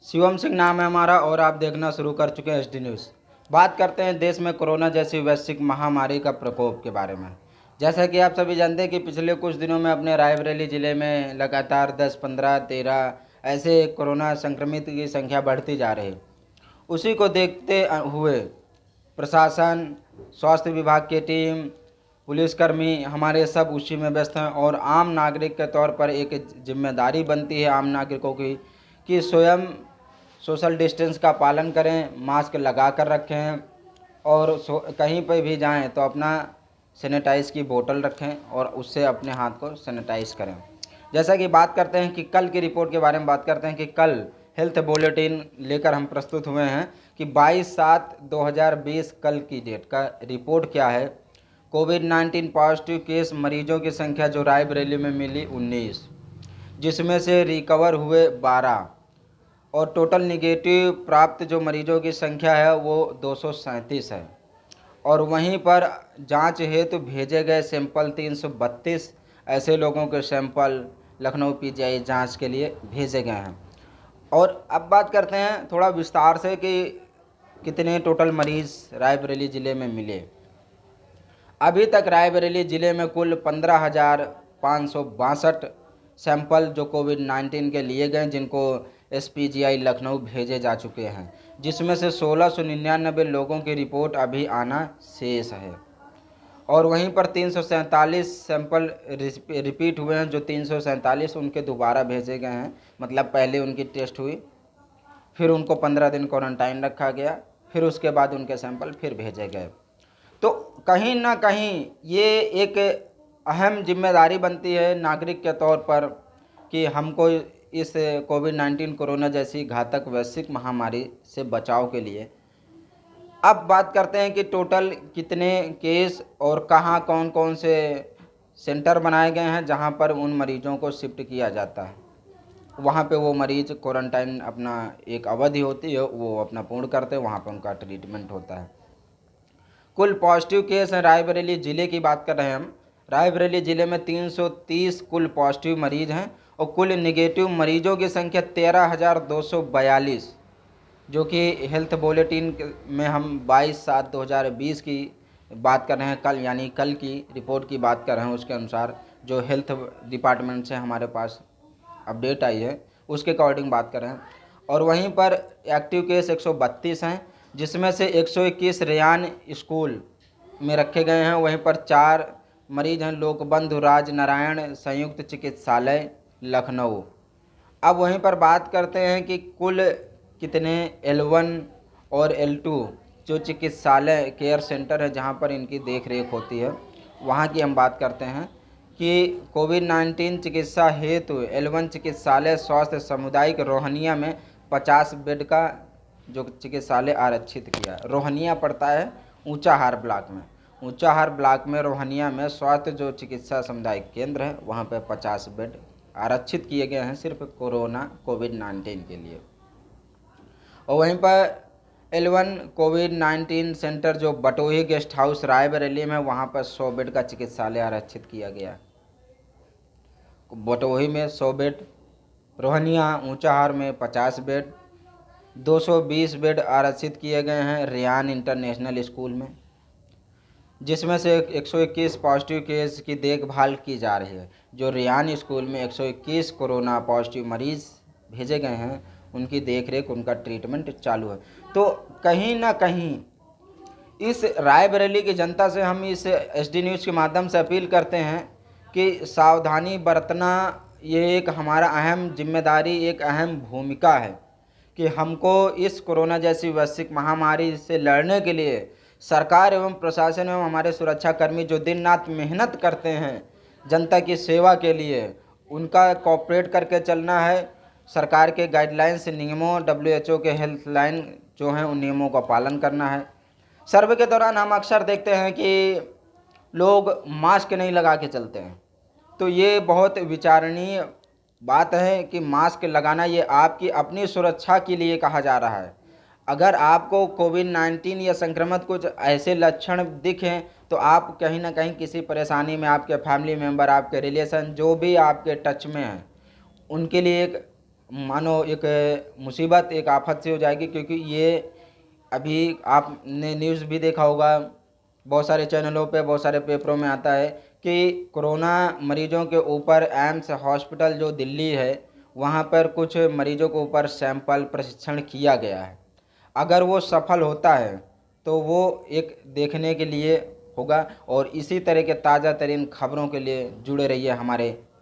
शिवम सिंह नाम है हमारा और आप देखना शुरू कर चुके हैं एचडी न्यूज़। बात करते हैं देश में कोरोना जैसी वैश्विक महामारी का प्रकोप के बारे में। जैसा कि आप सभी जानते हैं कि पिछले कुछ दिनों में अपने रायबरेली ज़िले में लगातार 10, 15, 13 ऐसे कोरोना संक्रमित की संख्या बढ़ती जा रही है। उसी को देखते हुए प्रशासन, स्वास्थ्य विभाग की टीम, पुलिसकर्मी हमारे सब उसी में व्यस्त हैं और आम नागरिक के तौर पर एक जिम्मेदारी बनती है आम नागरिकों की कि स्वयं सोशल डिस्टेंस का पालन करें, मास्क लगा कर रखें और कहीं पर भी जाएं तो अपना सैनिटाइज़ की बोतल रखें और उससे अपने हाथ को सैनिटाइज़ करें। जैसा कि बात करते हैं कि कल की रिपोर्ट के बारे में बात करते हैं कि कल हेल्थ बुलेटिन लेकर हम प्रस्तुत हुए हैं कि 22/7/2020 कल की डेट का रिपोर्ट क्या है। कोविड-19 पॉजिटिव केस मरीजों की संख्या जो रायबरेली में मिली 19, जिसमें से रिकवर हुए 12 और टोटल निगेटिव प्राप्त जो मरीजों की संख्या है वो 237 है। और वहीं पर जांच हेतु भेजे गए सैंपल 332 ऐसे लोगों के सैंपल लखनऊ पीजीआई जांच के लिए भेजे गए हैं। और अब बात करते हैं थोड़ा विस्तार से कि कितने टोटल मरीज़ रायबरेली ज़िले में मिले। अभी तक रायबरेली ज़िले में कुल 15,562 सैंपल जो कोविड-19 के लिए गए, जिनको एसपीजीआई लखनऊ भेजे जा चुके हैं, जिसमें से 1699 लोगों की रिपोर्ट अभी आना शेष है। और वहीं पर 347 सैंपल रिपीट हुए हैं, जो 347 उनके दोबारा भेजे गए हैं। मतलब पहले उनकी टेस्ट हुई, फिर उनको 15 दिन क्वारंटाइन रखा गया, फिर उसके बाद उनके सैंपल फिर भेजे गए। तो कहीं ना कहीं ये एक अहम जिम्मेदारी बनती है नागरिक के तौर पर कि हमको इस कोविड-19 कोरोना जैसी घातक वैश्विक महामारी से बचाव के लिए। अब बात करते हैं कि टोटल कितने केस और कहाँ कौन कौन से सेंटर बनाए गए हैं जहाँ पर उन मरीजों को शिफ्ट किया जाता है। वहाँ पे वो मरीज क्वारंटाइन अपना एक अवधि होती है वो अपना पूर्ण करते हैं, वहाँ पर उनका ट्रीटमेंट होता है। कुल पॉजिटिव केस हैं रायबरेली ज़िले की बात कर रहे हैं हम। रायबरेली ज़िले में 330 कुल पॉजिटिव मरीज हैं और कुल निगेटिव मरीजों की संख्या 13,242, जो कि हेल्थ बुलेटिन में हम 22/7/2020 की बात कर रहे हैं कल, यानी कल की रिपोर्ट की बात कर रहे हैं। उसके अनुसार जो हेल्थ डिपार्टमेंट से हमारे पास अपडेट आई है उसके अकॉर्डिंग बात कर रहे हैं। और वहीं पर एक्टिव केस 132 हैं, जिसमें से 121 रेयान स्कूल में रखे गए हैं। वहीं पर 4 मरीज हैं लोकबंधु राज नारायण संयुक्त चिकित्सालय लखनऊ। अब वहीं पर बात करते हैं कि कुल कितने L1 और L2 जो चिकित्सालय केयर सेंटर है जहां पर इनकी देख रेख होती है, वहां की हम बात करते हैं कि कोविड-19 चिकित्सा हेतु L1 चिकित्सालय स्वास्थ्य सामुदायिक रोहनिया में 50 बेड का जो चिकित्सालय आरक्षित किया। रोहनिया पड़ता है ऊंचाहार ब्लॉक में। ऊंचाहार ब्लॉक में रोहनिया में स्वास्थ्य जो चिकित्सा सामुदायिक केंद्र है वहाँ पे 50 बेड आरक्षित किए गए हैं सिर्फ कोविड-19 के लिए। और वहीं पर L1 कोविड-19 सेंटर जो बटोही गेस्ट हाउस रायबरेली में, वहाँ पर 100 बेड का चिकित्सालय आरक्षित किया गया। बटोही में 100 बेड, रोहनिया ऊंचाहार में 50 बेड, 220 बेड आरक्षित किए गए हैं रेयान इंटरनेशनल स्कूल में, जिसमें से 121 पॉजिटिव केस की देखभाल की जा रही है। जो रेयान स्कूल में 121 कोरोना पॉजिटिव मरीज भेजे गए हैं उनकी देखरेख, उनका ट्रीटमेंट चालू है। तो कहीं ना कहीं इस रायबरेली की जनता से हम इस एचडी न्यूज़ के माध्यम से अपील करते हैं कि सावधानी बरतना ये एक हमारा अहम जिम्मेदारी, एक अहम भूमिका है कि हमको इस कोरोना जैसी वैश्विक महामारी से लड़ने के लिए सरकार एवं प्रशासन एवं हमारे सुरक्षाकर्मी जो दिन रात मेहनत करते हैं जनता की सेवा के लिए, उनका कॉपरेट करके चलना है। सरकार के गाइडलाइंस, नियमों, WHO के हेल्पलाइन जो हैं उन नियमों का पालन करना है। सर्वे के दौरान हम अक्सर देखते हैं कि लोग मास्क नहीं लगा के चलते हैं, तो ये बहुत विचारणीय बात है कि मास्क लगाना ये आपकी अपनी सुरक्षा के लिए कहा जा रहा है। अगर आपको कोविड-19 या संक्रमित कुछ ऐसे लक्षण दिखें तो आप कहीं ना कहीं किसी परेशानी में, आपके फैमिली मेम्बर, आपके रिलेशन जो भी आपके टच में हैं, उनके लिए एक मानो एक मुसीबत, एक आफत सी हो जाएगी, क्योंकि ये अभी आपने न्यूज़ भी देखा होगा, बहुत सारे चैनलों पे, बहुत सारे पेपरों में आता है कि कोरोना मरीजों के ऊपर एम्स हॉस्पिटल जो दिल्ली है, वहाँ पर कुछ मरीजों के ऊपर सैंपल परीक्षण किया गया है। अगर वो सफल होता है तो वो एक देखने के लिए होगा। और इसी तरह के ताज़ा तरीन खबरों के लिए जुड़े रहिए हमारे